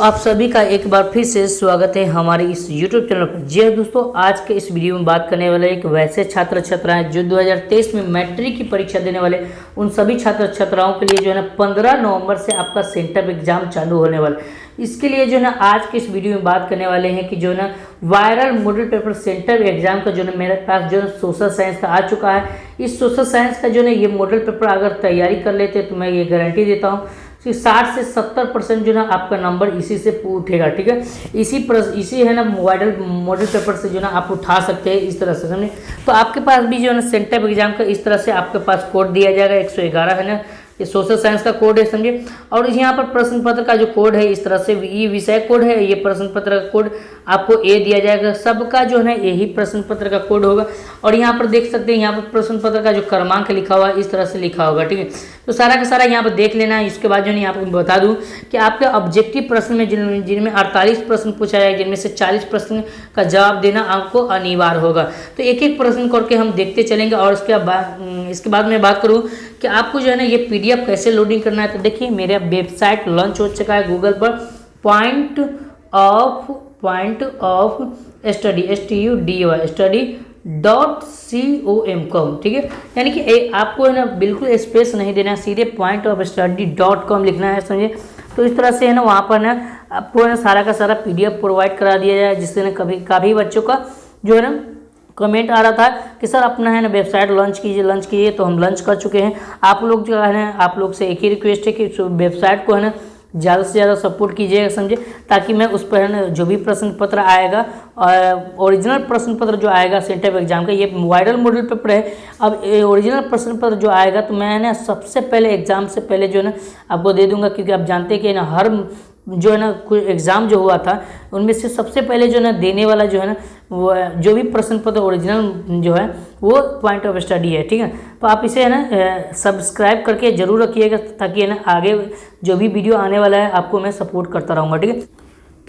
आप सभी का एक बार फिर से स्वागत है हमारे इस YouTube चैनल पर। जी हाँ दोस्तों, आज के इस वीडियो में बात करने वाले एक वैसे छात्र छात्राएं जो 2023 में मैट्रिक की परीक्षा देने वाले उन सभी छात्र छात्राओं के लिए जो है ना 15 नवंबर से आपका सेंटर एग्जाम चालू होने वाला है। इसके लिए जो है ना आज के इस वीडियो में बात करने वाले हैं कि जो है ना viral model paper centre exam का जो है मेरे पास जो है सोशल साइंस का आ चुका है। इस सोशल साइंस का जो है ये मॉडल पेपर अगर तैयारी कर लेते तो मैं ये गारंटी देता हूँ 60 से 70% जो ना आपका नंबर इसी से उठेगा। ठीक है, इसी है ना वायरल मॉडल पेपर से जो ना आप उठा सकते हैं इस तरह से, समझे। तो आपके पास भी जो है ना सेंटर एग्जाम का इस तरह से आपके पास कोड दिया जाएगा 111 है ना, ये सोशल साइंस का कोड है, समझे। और यहाँ पर प्रश्न पत्र का जो कोड है इस तरह से ये विषय कोड है, ये प्रश्न पत्र का कोड आपको ए दिया जाएगा। सबका जो है यही प्रश्न पत्र का कोड होगा। और यहाँ पर देख सकते हैं यहाँ पर प्रश्न पत्र का जो क्रमांक लिखा हुआ है इस तरह से लिखा होगा। ठीक है, तो सारा का सारा यहाँ पर देख लेना है। इसके बाद जो है यहाँ पर बता दूँ कि आपके ऑब्जेक्टिव प्रश्न में जिनमें 48 प्रश्न पूछा जाएगा, जिनमें से 40 प्रश्न का जवाब देना आपको अनिवार्य होगा। तो एक एक प्रश्न करके हम देखते चलेंगे। और इसके बाद मैं बात करूँ कि आपको जो है ना ये PDF कैसे लोडिंग करना है, तो देखिए मेरा वेबसाइट लॉन्च हो चुका है गूगल पर, पॉइंट ऑफ स्टडी study.com। ठीक है, यानी कि आपको है ना बिल्कुल स्पेस नहीं देना है, सीधे point.of.study.com लिखना है, समझे। तो इस तरह से है ना वहाँ पर ना आपको है ना सारा का सारा PDF प्रोवाइड करा दिया जाए, जिससे ना काफ़ी बच्चों का जो है ना कमेंट आ रहा था कि सर अपना है ना वेबसाइट लॉन्च कीजिए। तो हम लॉन्च कर चुके हैं। आप लोग जो है ना आप लोग से एक ही रिक्वेस्ट है कि वेबसाइट को है ना ज़्यादा से ज़्यादा सपोर्ट कीजिएगा, समझे, ताकि मैं उस पर है ना जो भी प्रश्न पत्र आएगा ओरिजिनल प्रश्न पत्र जो आएगा सेंटर एग्जाम का, ये वायरल मॉडल पेपर है। अब ओरिजिनल प्रश्न पत्र जो आएगा तो मैं ना सबसे पहले एग्जाम से पहले जो है ना आपको दे दूंगा, क्योंकि आप जानते हैं कि ना हर जो है ना कोई एग्ज़ाम जो हुआ था उनमें से सबसे पहले जो है ना देने वाला जो है ना वो जो भी प्रश्न पत्र ओरिजिनल जो है वो पॉइंट ऑफ स्टडी है। ठीक है, तो आप इसे है ना सब्सक्राइब करके जरूर रखिएगा, ताकि है ना आगे जो भी वीडियो आने वाला है आपको मैं सपोर्ट करता रहूँगा। ठीक है,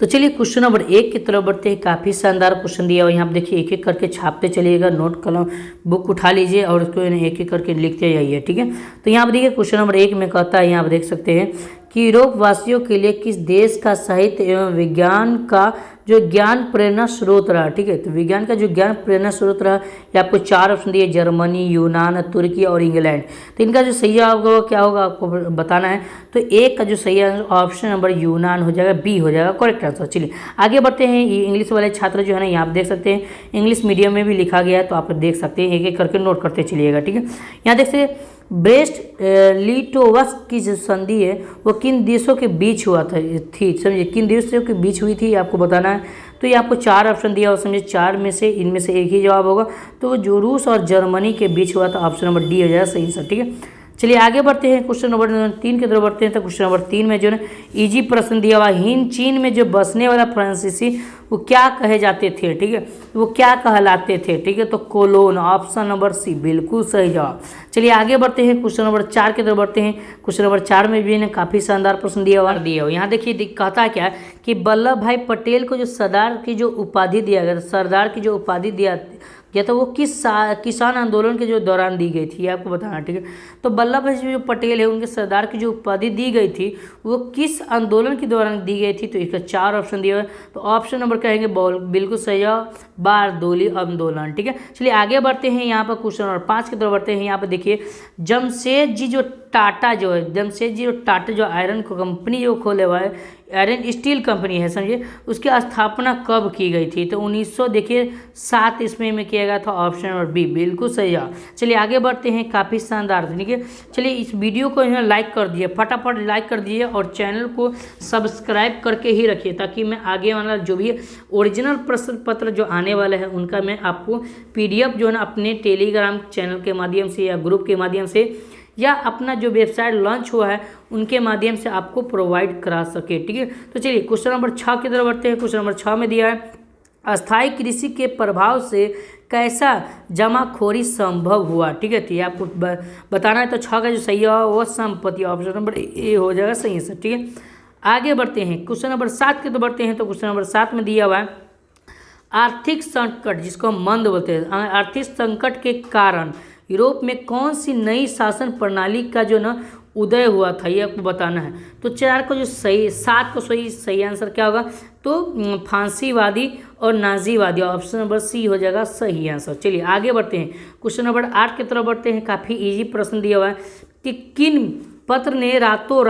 तो चलिए क्वेश्चन नंबर 1 की तरफ बढ़ते हैं। काफ़ी शानदार क्वेश्चन दिया हुआ है, यहाँ पर देखिए एक एक करके छापते चलिएगा, नोट कलम बुक उठा लीजिए और उसको एक एक करके लिखते जाइए। ठीक है, तो यहाँ पर देखिए क्वेश्चन नंबर 1 में कहता है, यहाँ पर देख सकते हैं कि यूरोप वासियों के लिए किस देश का साहित्य एवं विज्ञान का जो ज्ञान प्रेरणा स्रोत रहा। ठीक है, तो विज्ञान का जो ज्ञान प्रेरणा स्रोत रहा, ये आपको 4 ऑप्शन दिए, जर्मनी, यूनान, तुर्की और इंग्लैंड। तो इनका जो सही जवाब होगा क्या होगा आपको बताना है। तो एक का जो सही ऑप्शन नंबर यूनान हो जाएगा, बी हो जाएगा करेक्ट आंसर। चलिए आगे बढ़ते हैं। ये इंग्लिश वाले छात्र जो है ना यहाँ आप देख सकते हैं इंग्लिश मीडियम में भी लिखा गया है, तो आप देख सकते हैं, एक एक करके नोट करते चलिएगा। ठीक है, यहाँ देख सकते हैं ब्रेस्ट लिटोवस्क की जो संधि है वो किन देशों के बीच हुआ थी, समझिए, किन देशों के बीच हुई थी आपको बताना है। तो ये आपको 4 ऑप्शन दिया और समझिए 4 में से इनमें से एक ही जवाब होगा। तो वो जो रूस और जर्मनी के बीच हुआ था, ऑप्शन नंबर डी हो जाएगा सही सर। ठीक है, चलिए आगे बढ़ते हैं। क्वेश्चन नंबर 3 की तरफ बढ़ते हैं। तो क्वेश्चन नंबर 3 में जो है इजी प्रश्न दिया हुआ, हिंद चीन में जो बसने वाला फ्रांसीसी वो क्या कहे जाते थे। ठीक है, वो क्या कहलाते थे। ठीक है, तो कोलोन, ऑप्शन नंबर सी बिल्कुल सही जवाब। चलिए आगे बढ़ते हैं। क्वेश्चन नंबर 4 की तरफ बढ़ते हैं। क्वेश्चन नंबर 4 में भी काफ़ी शानदार प्रश्न दिया हुआ यहाँ देखिए कहता क्या कि वल्लभ भाई पटेल को जो सरदार की जो उपाधि दिया गया, सरदार की जो उपाधि दिया गया था वो किस किसान आंदोलन के जो दौरान दी गई थी, आपको बताना। ठीक है, तो वल्लभ भाई जो पटेल है उनके सरदार की जो उपाधि दी गई थी वो किस आंदोलन के दौरान दी गई थी। तो इसका 4 ऑप्शन दिया हुआ है। तो ऑप्शन नंबर कहेंगे बिल्कुल सही जवाब, बारदोली आंदोलन। ठीक है, चलिए आगे बढ़ते हैं। यहाँ पर क्वेश्चन नंबर 5 की तरफ बढ़ते हैं। यहाँ पर देखिए जमशेदजी जो टाटा जो आयरन कंपनी जो खोले हुआ है, आयरन स्टील कंपनी है, समझिए, उसकी स्थापना कब की गई थी। तो 1907 ईस्वी में किया गया था, ऑप्शन नंबर बी बिल्कुल सही जवाब। चलिए आगे बढ़ते हैं। काफ़ी शानदार, ठीक है। चलिए इस वीडियो को यहाँ लाइक कर दिए, फटाफट लाइक कर दिए और चैनल को सब्सक्राइब करके ही रखिए, ताकि मैं आगे वाला जो भी ओरिजिनल प्रश्न पत्र जो आने वाला है उनका मैं आपको PDF जो है ना अपने टेलीग्राम चैनल के माध्यम से या ग्रुप के माध्यम से या अपना जो वेबसाइट लॉन्च हुआ है उनके माध्यम से आपको प्रोवाइड करा सके। ठीक है, तो चलिए क्वेश्चन नंबर 6 की तरफ बढ़ते हैं। क्वेश्चन नंबर 6 में दिया है अस्थायी कृषि के प्रभाव से कैसा जमाखोरी संभव हुआ। ठीक है, तो ये आपको बताना है। तो 6 का जो सही है वो संपत्ति, ऑप्शन नंबर ए हो जाएगा सही है। ठीक है, आगे बढ़ते हैं। क्वेश्चन नंबर 7 की तरफ बढ़ते हैं। तो क्वेश्चन नंबर 7 में दिया हुआ है आर्थिक संकट, जिसको हम मंद बोलते हैं, आर्थिक संकट के कारण यूरोप में कौन सी नई शासन प्रणाली का जो ना उदय हुआ था, ये आपको बताना है। तो 4 का जो सही, 7 का सही आंसर क्या होगा, तो फांसीवादी और नाजीवादी, ऑप्शन नंबर सी हो जाएगा सही आंसर। चलिए आगे बढ़ते हैं, क्वेश्चन नंबर 8 की तरफ बढ़ते हैं। काफ़ी इजी प्रश्न दिया हुआ है कि किन पत्र ने रातों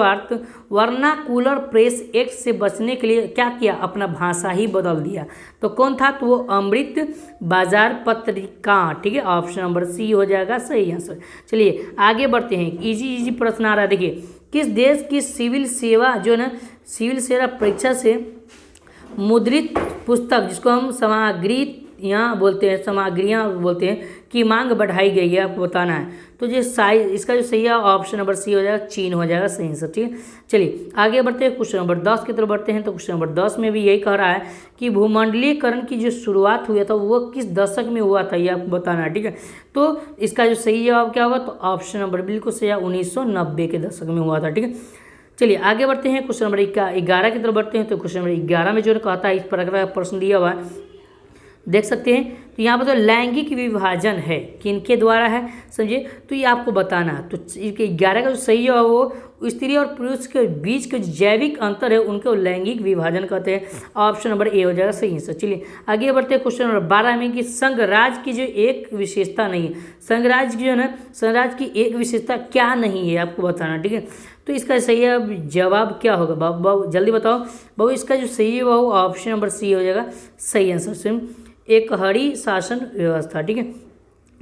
रात वर्नाकुलर प्रेस एक्ट से बचने के लिए क्या किया, अपना भाषा ही बदल दिया। तो कौन था, तो वो अमृत बाजार पत्रिका, ठीक है, ऑप्शन नंबर सी हो जाएगा सही आंसर। चलिए आगे बढ़ते हैं, इजी प्रश्न आ रहा है। देखिए, किस देश की सिविल सेवा जो है ना, सिविल सेवा परीक्षा से मुद्रित पुस्तक, जिसको हम सामग्रियाँ बोलते हैं, की मांग बढ़ाई गई है, आपको बताना है। तो ये इसका जो सही है ऑप्शन नंबर सी हो जाएगा, चीन हो जाएगा सही आंसर, ठीक है। चलिए आगे बढ़ते हैं, क्वेश्चन नंबर 10 की तरफ बढ़ते हैं। तो क्वेश्चन नंबर 10 में भी यही कह रहा है कि भूमंडलीकरण की जो शुरुआत हुआ था वो किस दशक में हुआ था, ये आपको बताना है, ठीक है। तो इसका जो सही जवाब क्या होगा, तो ऑप्शन नंबर बिल्कुल सही है, 1990 के दशक में हुआ था, ठीक है। चलिए आगे बढ़ते हैं, क्वेश्चन नंबर 11 की तरफ बढ़ते हैं। तो क्वेश्चन नंबर 11 में जो कहता है, इस प्रकार का प्रश्न दिया हुआ है, देख सकते हैं। तो यहाँ पर तो लैंगिक विभाजन है, किनके द्वारा है, समझिए। तो ये आपको बताना है। तो 11 का जो सही है वो स्त्री और पुरुष के बीच के जैविक अंतर है, उनको लैंगिक विभाजन कहते हैं, ऑप्शन नंबर ए हो जाएगा सही आंसर। चलिए आगे बढ़ते हैं, क्वेश्चन नंबर 12 में कि संघराज्य की जो एक विशेषता नहीं है, संघराज्य की जो है ना, संघराज्य की एक विशेषता क्या नहीं है, आपको बताना, ठीक है। तो इसका सही है जवाब क्या होगा, बाबू जल्दी बताओ बाबू। इसका जो सही है वो ऑप्शन नंबर सी हो जाएगा सही आंसर, एक हरी शासन व्यवस्था, ठीक है।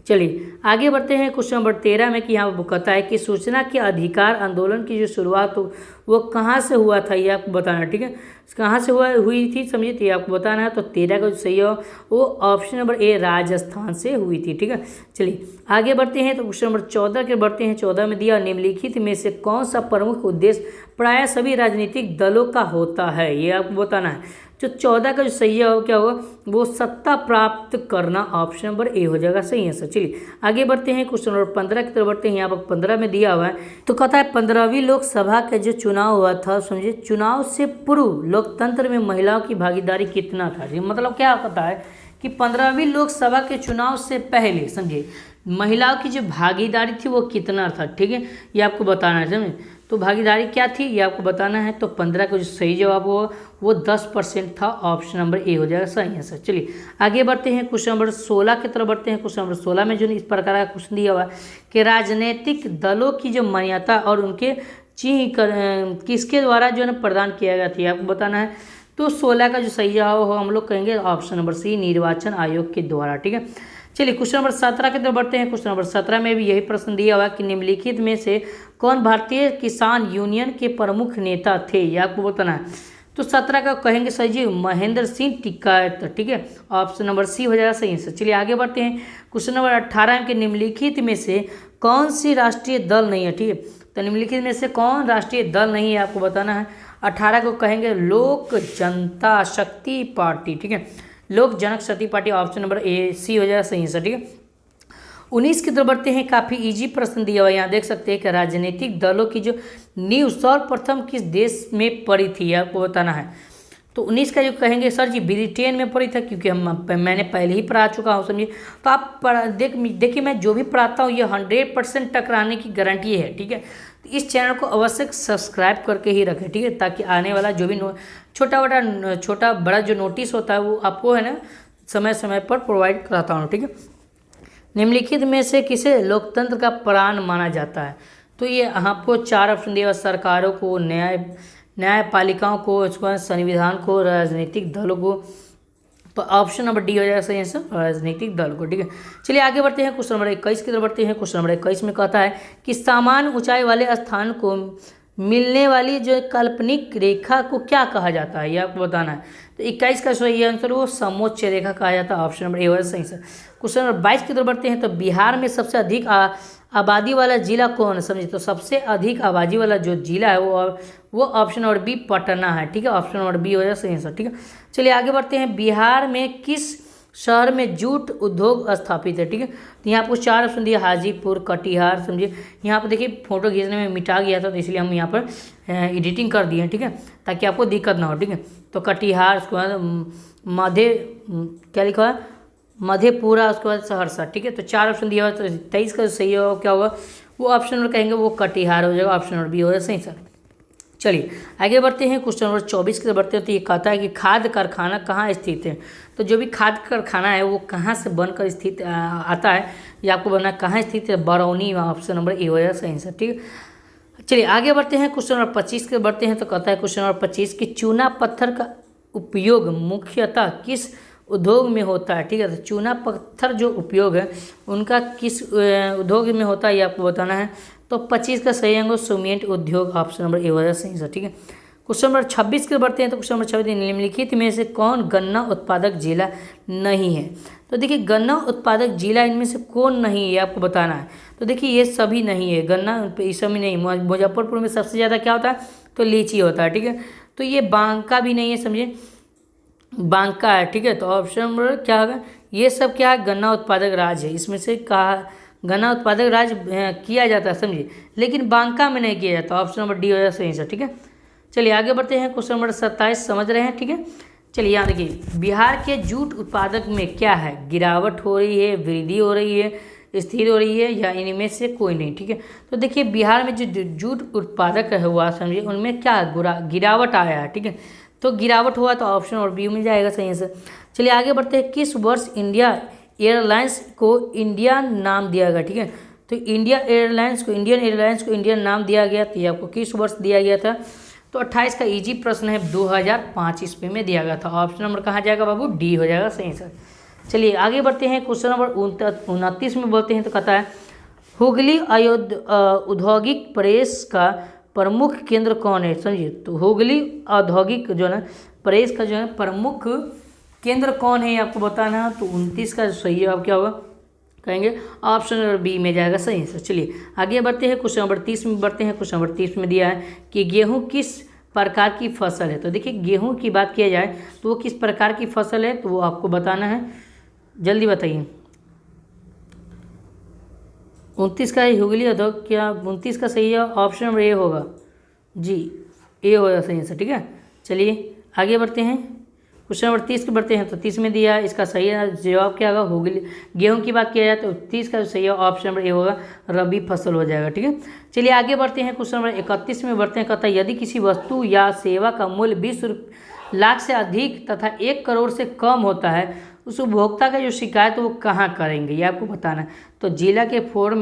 चलिए आगे बढ़ते हैं, क्वेश्चन नंबर 13 में कि यहाँ पर कहता है कि सूचना के अधिकार आंदोलन की जो शुरुआत हो वो कहाँ से हुआ था, ये आपको बताना है, ठीक है। कहाँ से हुई थी, समझिए, तो ये आपको बताना है। तो 13 का जो सही हो वो ऑप्शन नंबर ए राजस्थान से हुई थी, ठीक है। चलिए आगे बढ़ते हैं, तो क्वेश्चन नंबर 14 के बढ़ते हैं। 14 में दिया, निम्नलिखित में से कौन सा प्रमुख उद्देश्य प्रायः सभी राजनीतिक दलों का होता है, ये आपको बताना है। जो 14 का जो सही है क्या होगा, वो सत्ता प्राप्त करना, ऑप्शन नंबर ए हो जाएगा सही आंसर। चलिए आगे बढ़ते हैं, क्वेश्चन नंबर 15 की तरफ बढ़ते हैं। यहाँ पर 15 में दिया हुआ है, तो कहता है 15वीं लोकसभा का जो चुनाव हुआ था, समझिए, चुनाव से पूर्व लोकतंत्र में महिलाओं की भागीदारी कितना था। मतलब क्या कहता है कि 15वीं लोकसभा के चुनाव से पहले, समझिए, महिलाओं की जो भागीदारी थी वो कितना था, ठीक है, ये आपको बताना है, समझे। तो भागीदारी क्या थी ये आपको बताना है। तो 15 का जो सही जवाब हो वो 10% था, ऑप्शन नंबर ए हो जाएगा सही आंसर। चलिए आगे बढ़ते हैं, क्वेश्चन नंबर 16 की तरफ बढ़ते हैं। क्वेश्चन नंबर 16 में जो इस प्रकार का क्वेश्चन दिया हुआ है कि राजनीतिक दलों की जो मान्यता और उनके चिन्ह किसके द्वारा जो है ना प्रदान किया गया था, आपको बताना है। तो 16 का जो सही जवाब हो हम लोग कहेंगे ऑप्शन नंबर सी, निर्वाचन आयोग के द्वारा, ठीक है। चलिए क्वेश्चन नंबर 17 की तरफ बढ़ते हैं। क्वेश्चन नंबर 17 में भी यही प्रश्न दिया हुआ कि निम्नलिखित में से कौन भारतीय किसान यूनियन के प्रमुख नेता थे, ये आपको बताना है। तो 17 का कहेंगे सर जी महेंद्र सिंह टिकैत, ठीक है, ऑप्शन नंबर सी हो जाएगा सही आंसर। चलिए आगे बढ़ते हैं, क्वेश्चन नंबर 18 के निम्नलिखित में से कौन सी राष्ट्रीय दल नहीं है, ठीक है। तो निम्नलिखित में से कौन राष्ट्रीय दल नहीं है आपको बताना है। 18 को कहेंगे लोक जनता शक्ति पार्टी, ठीक है, लोक जनक शक्ति पार्टी, ऑप्शन नंबर ए सी हो जाएगा सही आंसर, ठीक है। 19 की तरफ बढ़ते हैं, काफ़ी इजी प्रश्न दिया हुआ है, यहाँ देख सकते हैं कि राजनीतिक दलों की जो नींव सर्वप्रथम किस देश में पड़ी थी आपको बताना है। तो 19 का जो कहेंगे सर जी ब्रिटेन में पड़ी था, क्योंकि मैंने पहले ही पढ़ा चुका हूँ, समझिए। तो आप देखिए मैं जो भी पढ़ाता हूँ ये 100% टकराने की गारंटी है, ठीक है। तो इस चैनल को अवश्य सब्सक्राइब करके ही रखें, ठीक है, ताकि आने वाला जो भी छोटा बड़ा जो नोटिस होता है वो आपको है ना समय समय पर प्रोवाइड कराता हूँ, ठीक है। निम्नलिखित में से किसे लोकतंत्र का प्राण माना जाता है। तो ये आपको 4 ऑप्शन दिया, सरकारों को, न्यायपालिकाओं को, उसके बाद संविधान को, राजनीतिक दलों को। तो ऑप्शन नंबर डी हो जाएगा सही आंसर, राजनीतिक दल को, ठीक है। चलिए आगे बढ़ते हैं, क्वेश्चन नंबर 21 की तरफ बढ़ते हैं। क्वेश्चन नंबर 21 में कहता है कि समान ऊंचाई वाले स्थान को मिलने वाली जो काल्पनिक रेखा को क्या कहा जाता है, ये आपको बताना है। तो 21 का सही आंसर वो समोच्च रेखा कहा जाता है, ऑप्शन नंबर ए हो सही आंसर। क्वेश्चन नंबर 22 की तरफ बढ़ते हैं। तो बिहार में सबसे अधिक आबादी वाला जिला कौन है, समझिए। तो सबसे अधिक आबादी वाला जो जिला है वो ऑप्शन नंबर बी पटना है, ठीक है, ऑप्शन नंबर बी हो जाए सही आंसर, ठीक है। चलिए आगे बढ़ते हैं, बिहार में किस शहर में जूट उद्योग स्थापित है, ठीक है। तो यहाँ पर 4 ऑप्शन दिया, हाजीपुर, कटिहार, समझिए। यहाँ पर देखिए फोटो खींचने में मिटा गया था तो इसलिए हम यहाँ पर एडिटिंग कर दिए हैं, ठीक है, ताकि आपको दिक्कत ना हो, ठीक है। तो कटिहार, उसके बाद क्या लिखा है मधेपुरा, उसके बाद सहरसा, ठीक है। तो 4 ऑप्शन दिया हुआ, तो 23 का सही होगा क्या होगा, वो ऑप्शन नंबर कहेंगे वो कटिहार हो जाएगा, ऑप्शन नंबर बी हो जाएगा सही सर। चलिए आगे बढ़ते हैं, क्वेश्चन नंबर 24 की तरफ बढ़ते हैं। तो ये कहता है कि खाद्य कारखाना कहाँ स्थित है। तो जो भी खाद्य कारखाना है वो कहाँ से बनकर स्थित आता है, ये आपको बनना कहाँ स्थित है, बरौनी में, ऑप्शन नंबर ए हो जाएगा सही सर। ठीक है, चलिए आगे बढ़ते हैं, क्वेश्चन नंबर 25 के बढ़ते हैं। तो कहता है क्वेश्चन नंबर 25 कि चूना पत्थर का उपयोग मुख्यतः किस उद्योग में होता है। ठीक है, तो चूना पत्थर जो उपयोग है उनका किस उद्योग में होता है ये आपको बताना है। तो 25 का सही आंसर सीमेंट उद्योग, ऑप्शन नंबर ए हो जाएगा सही सर। ठीक है, क्वेश्चन नंबर 26 के बढ़ते हैं। तो क्वेश्चन नंबर 26 निम्नलिखित में से कौन गन्ना उत्पादक जिला नहीं है। तो देखिए गन्ना उत्पादक जिला इनमें से कौन नहीं है आपको बताना है। तो देखिए ये सभी नहीं है, गन्ना इस समय नहीं। मुजफ्फरपुर में सबसे ज़्यादा क्या होता है, तो लीची होता है। ठीक है, तो ये बांका भी नहीं है, समझिए बांका है। ठीक है, तो ऑप्शन नंबर क्या होगा, ये सब क्या है, गन्ना उत्पादक राज्य है। इसमें से कहा गन्ना उत्पादक राज्य किया जाता है, समझिए, लेकिन बांका में नहीं किया जाता, ऑप्शन नंबर डी हो जाएगा सही सर। ठीक है, चलिए आगे बढ़ते हैं, क्वेश्चन नंबर 27 समझ रहे हैं। ठीक है, चलिए यहाँ देखिए, बिहार के जूट उत्पादक में क्या है, गिरावट हो रही है, वृद्धि हो रही है, स्थिर हो रही है, या इनमें से कोई नहीं। ठीक है, तो देखिए बिहार में जो जूट उत्पादक है हुआ, समझिए उनमें क्या गिरावट आया है। ठीक है, तो गिरावट हुआ तो ऑप्शन और बी मिल जाएगा सही आंसर। चलिए आगे बढ़ते हैं, किस वर्ष इंडिया एयरलाइंस को इंडिया नाम दिया गया। ठीक है, तो इंडियन एयरलाइंस को इंडियन नाम दिया गया, तो ये आपको किस वर्ष दिया गया था। तो 28 का इजी प्रश्न है, 2005 ईस्वी में दिया गया था, ऑप्शन नंबर कहाँ जाएगा बाबू, डी हो जाएगा सही सर। चलिए आगे बढ़ते हैं, क्वेश्चन नंबर 29 में बोलते हैं। तो कहता है हुगली औद्योगिक प्रेस का प्रमुख केंद्र कौन है, समझिए। तो हुगली औद्योगिक जो है प्रेस का जो है प्रमुख केंद्र कौन है आपको बताना है। तो 29 का सही जवाब क्या होगा, कहेंगे ऑप्शन नंबर बी में जाएगा सही आंसर। चलिए आगे बढ़ते हैं, क्वेश्चन नंबर 30 में बढ़ते हैं। क्वेश्चन नंबर 30 में दिया है कि गेहूं किस प्रकार की फसल है। तो देखिए गेहूं की बात किया जाए तो वो किस प्रकार की फसल है, तो वो आपको बताना है, जल्दी बताइए। 29 का हुगली उद्योग, क्या 29 का सही है, ऑप्शन नंबर ए होगा जी, ए होगा सही आंसर। ठीक है, चलिए आगे बढ़ते हैं, क्वेश्चन नंबर 30 के बढ़ते हैं। तो 30 में दिया है, इसका सही जवाब क्या होगा, हुगली। गेहूं की बात किया जाए तो 30 का सही है, ऑप्शन नंबर ए होगा, रबी फसल हो जाएगा। ठीक है, चलिए आगे बढ़ते हैं, क्वेश्चन नंबर 31 में बढ़ते हैं। कहता है यदि किसी वस्तु या सेवा का मूल्य 20 लाख से अधिक तथा 1 करोड़ से कम होता है, उस उपभोक्ता का जो शिकायत वो कहाँ करेंगे, ये आपको बताना है। तो जिला के फोरम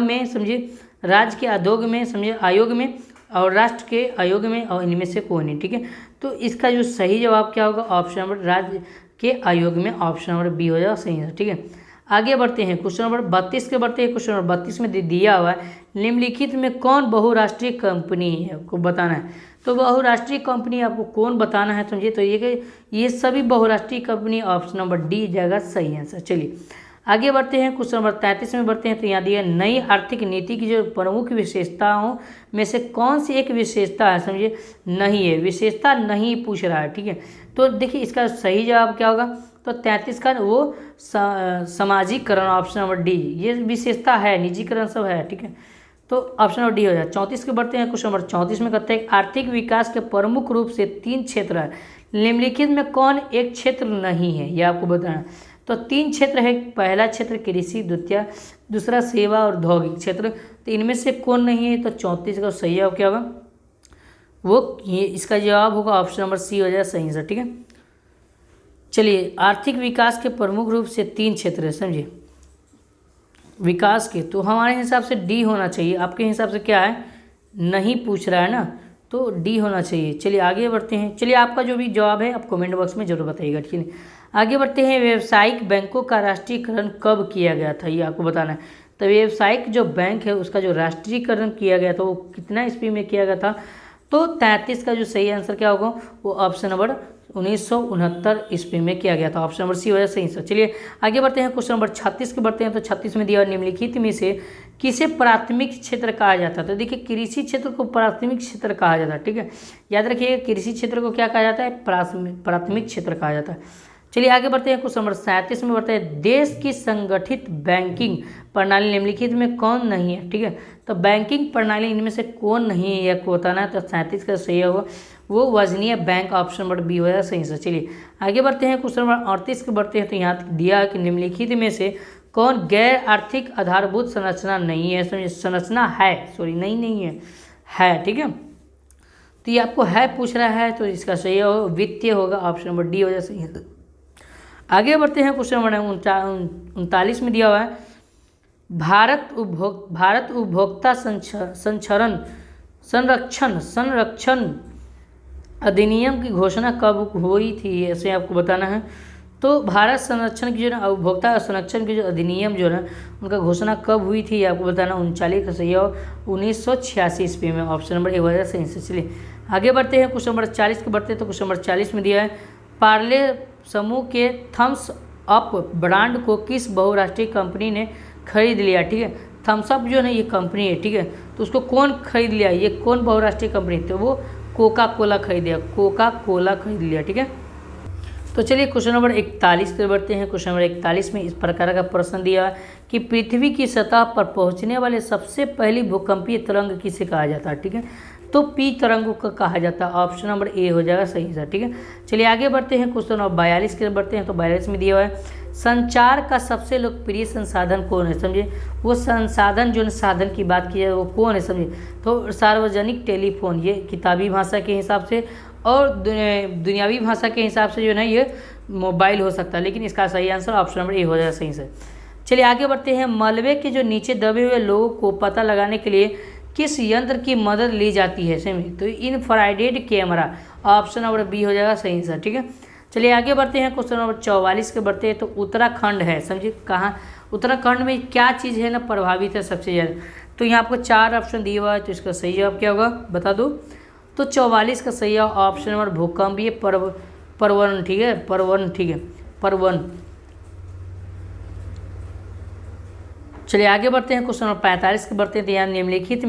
में समझिए, राज्य के आयोग में समझिए, आयोग में, और राष्ट्र के आयोग में, और इनमें से कोई नहीं। ठीक है, तो इसका जो सही जवाब क्या होगा, ऑप्शन नंबर राज्य के आयोग में, ऑप्शन नंबर बी हो जाएगा सही है। ठीक है, आगे बढ़ते हैं, क्वेश्चन नंबर 32 के बढ़ते हैं। क्वेश्चन नंबर 32 में दिया हुआ है निम्नलिखित में कौन बहुराष्ट्रीय कंपनी है, आपको बताना है। तो बहुराष्ट्रीय कंपनी आपको कौन बताना है, समझिए। तो ये सभी बहुराष्ट्रीय कंपनी, ऑप्शन नंबर डी जाएगा सही आंसर। चलिए आगे बढ़ते हैं, क्वेश्चन नंबर 33 में बढ़ते हैं। तो यहाँ दिया नई आर्थिक नीति की जो प्रमुख विशेषताओं में से कौन सी एक विशेषता है, समझिए नहीं है, विशेषता नहीं पूछ रहा है। ठीक है, तो देखिए इसका सही जवाब क्या होगा, तो 33 का वो सामाजिकरण, ऑप्शन नंबर डी, ये विशेषता है, निजीकरण सब है। ठीक है, तो ऑप्शन नंबर डी हो जाए। 34 के बढ़ते हैं, क्वेश्चन नंबर 34 में कहते हैं आर्थिक विकास के प्रमुख रूप से 3 क्षेत्र है, निम्नलिखित में कौन एक क्षेत्र नहीं है, ये आपको बताना। तो 3 क्षेत्र है, पहला क्षेत्र कृषि, दूसरा सेवा और औद्योगिक क्षेत्र, तो इनमें से कौन नहीं है। तो 34 का सही जवाब क्या होगा, वो ये इसका जवाब होगा ऑप्शन नंबर सी हो जाएगा सही आंसर। ठीक है, चलिए आर्थिक विकास के प्रमुख रूप से 3 क्षेत्र है, समझिए विकास के, तो हमारे हिसाब से डी होना चाहिए, आपके हिसाब से क्या है, नहीं पूछ रहा है ना, तो डी होना चाहिए। चलिए आगे बढ़ते हैं, चलिए आपका जो भी जवाब है आप कमेंट बॉक्स में जरूर बताइएगा। ठीक है, आगे बढ़ते हैं, व्यावसायिक बैंकों का राष्ट्रीयकरण कब किया गया था, ये आपको बताना है। तो व्यावसायिक जो बैंक है उसका जो राष्ट्रीयकरण किया गया था वो कितना ईस्वी में किया गया था। तो 33 का जो सही आंसर क्या होगा, वो ऑप्शन नंबर 1969 ईस्वी में किया गया था, ऑप्शन नंबर सी हो जाए सही आंसर। चलिए आगे बढ़ते हैं, क्वेश्चन नंबर 36 के बढ़ते हैं। तो 36 में दिया निम्नलिखित में से किसे प्राथमिक क्षेत्र कहा जाता है। तो देखिए कृषि क्षेत्र को प्राथमिक क्षेत्र कहा जाता है। ठीक है, याद रखिए कृषि क्षेत्र को क्या कहा जाता है, प्राथमिक क्षेत्र कहा जाता है। चलिए आगे बढ़ते हैं, क्वेश्चन नंबर 37 में बढ़ते हैं, देश की संगठित बैंकिंग प्रणाली निम्नलिखित में कौन नहीं है। ठीक है, तो बैंकिंग प्रणाली इनमें से कौन नहीं है, यह बताना है। तो 37 का सही होगा वो वजनीय बैंक, ऑप्शन नंबर बी होगा सही से। चलिए आगे बढ़ते हैं, क्वेश्चन नंबर 38 के बढ़ते हैं। तो यहाँ दिया है कि निम्नलिखित में से कौन गैर आर्थिक आधारभूत संरचना नहीं है, समझिए संरचना है, सॉरी नहीं है, ठीक है। तो ये आपको है पूछ रहा है, तो इसका सही हो वित्तीय होगा, ऑप्शन नंबर डी हो जाए सही है। आगे बढ़ते हैं, क्वेश्चन नंबर 39 में दिया हुआ है, भारत उपभोक्ता संरक्षण अधिनियम की घोषणा कब हुई थी, ऐसे आपको बताना है। तो भारत संरक्षण की जो है उपभोक्ता संरक्षण की जो अधिनियम जो है उनका घोषणा कब हुई थी, आपको बताना। 39 का सही हो 1986 ईस्वी में, ऑप्शन नंबर ए वजह सही से। चलिए आगे बढ़ते हैं, क्वेश्चन नंबर 40 के बढ़ते हैं। तो क्वेश्चन नंबर 40 में दिया है, पार्ले समूह के थम्स अप ब्रांड को किस बहुराष्ट्रीय कंपनी ने खरीद लिया, ठीक है। थम्स अप जो है ये कंपनी है, ठीक है, तो उसको कौन खरीद लिया, ये कौन बहुराष्ट्रीय कंपनी, तो वो कोका कोला खरीद लिया, कोका कोला खरीद लिया, ठीक है। तो चलिए क्वेश्चन नंबर 41 पे बढ़ते हैं। क्वेश्चन नंबर 41 में इस प्रकार का प्रश्न दिया है कि पृथ्वी की सतह पर पहुंचने वाले सबसे पहली भूकंपीय तरंग किसे कहा जाता है, ठीक है। तो पी तरंगों का कहा जाता है, ऑप्शन नंबर ए हो जाएगा सही सा, ठीक है। चलिए आगे बढ़ते हैं, क्वेश्चन नंबर 42 के बढ़ते हैं। तो 42 में दिया हुआ है, संचार का सबसे लोकप्रिय संसाधन कौन है, समझिए वो संसाधन जो साधन की बात की जाए वो कौन है, समझिए तो सार्वजनिक टेलीफोन, ये किताबी भाषा के हिसाब से, और दुनियावी भाषा के हिसाब से जो है ना ये मोबाइल हो सकता है, लेकिन इसका सही आंसर ऑप्शन नंबर ए हो जाएगा सही से। चलिए आगे बढ़ते हैं, मलबे के जो नीचे दबे हुए लोगों को पता लगाने के लिए किस यंत्र की मदद ली जाती है, समझिए तो infrared camera, option number B हो जाएगा सही से, ठीक है। चलिए आगे बढ़ते हैं, क्वेश्चन नंबर 44 के बढ़ते हैं। तो उत्तराखंड है, समझिए कहाँ उत्तराखंड में क्या चीज़ है ना प्रभावित है सबसे ज़्यादा, तो यहाँ आपको 4 ऑप्शन दिया हुआ है, तो इसका सही जवाब क्या होगा बता दो। तो 44 का सही ऑप्शन नंबर भूकंपीय पर्वन, ठीक है, पर्वन, ठीक है, पर्वन। चलिए आगे बढ़ते हैं, क्वेश्चन नंबर 45 के बढ़ते हैं। तो यहाँ निम्नलिखित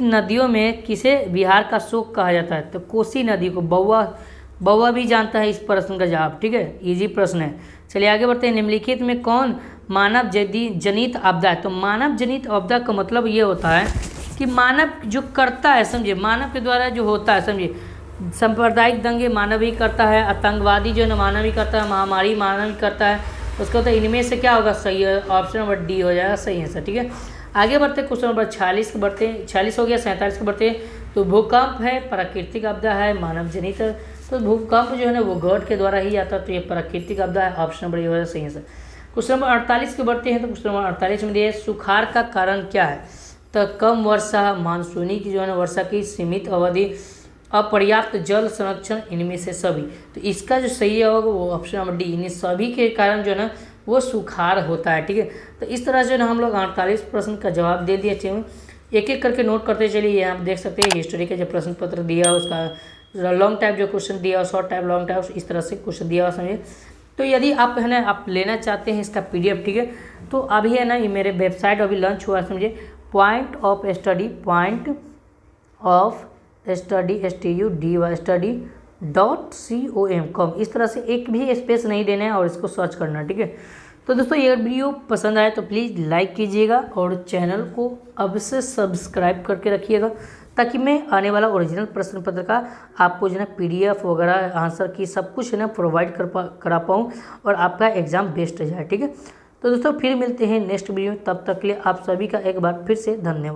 नदियों में किसे बिहार का शोक कहा जाता है, तो कोसी नदी को। बउआ भी जानता है इस प्रश्न का जवाब, ठीक है, इजी प्रश्न है। चलिए आगे बढ़ते हैं, निम्नलिखित में कौन मानव जनित आपदा है, तो मानव जनित आपदा का मतलब ये होता है कि मानव जो करता है, समझिए मानव के द्वारा जो होता है, समझिए सांप्रदायिक दंगे मानव ही करता है, आतंकवादी जो है ना मानव ही करता है, महामारी मानव ही करता है, उसका तो इनमें से क्या होगा सही है, ऑप्शन नंबर डी हो जाएगा सही है सर, ठीक है। आगे बढ़ते हैं, क्वेश्चन नंबर 46 के बढ़ते हैं, 46 हो गया, 47 के बढ़ते हैं। तो भूकंप है, प्राकृतिक आपदा है, मानव जनित, तो भूकंप जो है ना वो गॉड के द्वारा ही आता है, तो ये प्राकृतिक आपदा है, ऑप्शन नंबर ए हो जाएगा सही है सर। क्वेश्चन नंबर 48 के बढ़ते हैं। तो क्वेश्चन नंबर 48 में दिए सुखाड़ का कारण क्या है, तो कम वर्षा, मानसूनी की जो है ना वर्षा की सीमित अवधि, अपर्याप्त जल संरक्षण, इनमें से सभी। तो इसका जो सही होगा वो ऑप्शन नंबर डी, इन सभी के कारण जो है ना वो सुखाड़ होता है, ठीक है। तो इस तरह से ना हम लोग 48 प्रश्न का जवाब दे दिए थे, एक एक करके नोट करते चलिए। आप देख सकते हैं हिस्ट्री के जो प्रश्न पत्र दिया उसका लॉन्ग टाइप जो क्वेश्चन दिया, शॉर्ट टाइप, लॉन्ग टाइप, इस तरह से क्वेश्चन दिया समझिए। तो यदि आप है ना आप लेना चाहते हैं इसका PDF, ठीक है, तो अभी है ना ये मेरे वेबसाइट अभी लॉन्च हुआ है, समझिए पॉइंट ऑफ study.com, इस तरह से एक भी स्पेस नहीं देना है और इसको सर्च करना, ठीक है। तो दोस्तों ये वीडियो पसंद आए तो प्लीज़ लाइक कीजिएगा और चैनल को अब से सब्सक्राइब करके रखिएगा, ताकि मैं आने वाला ओरिजिनल प्रश्न पत्र का आपको जो है PDF वगैरह आंसर की सब कुछ है ना प्रोवाइड करा पाऊँ और आपका एग्ज़ाम बेस्ट जाए, ठीक है। तो दोस्तों फिर मिलते हैं नेक्स्ट वीडियो में, तब तक के लिए आप सभी का एक बार फिर से धन्यवाद।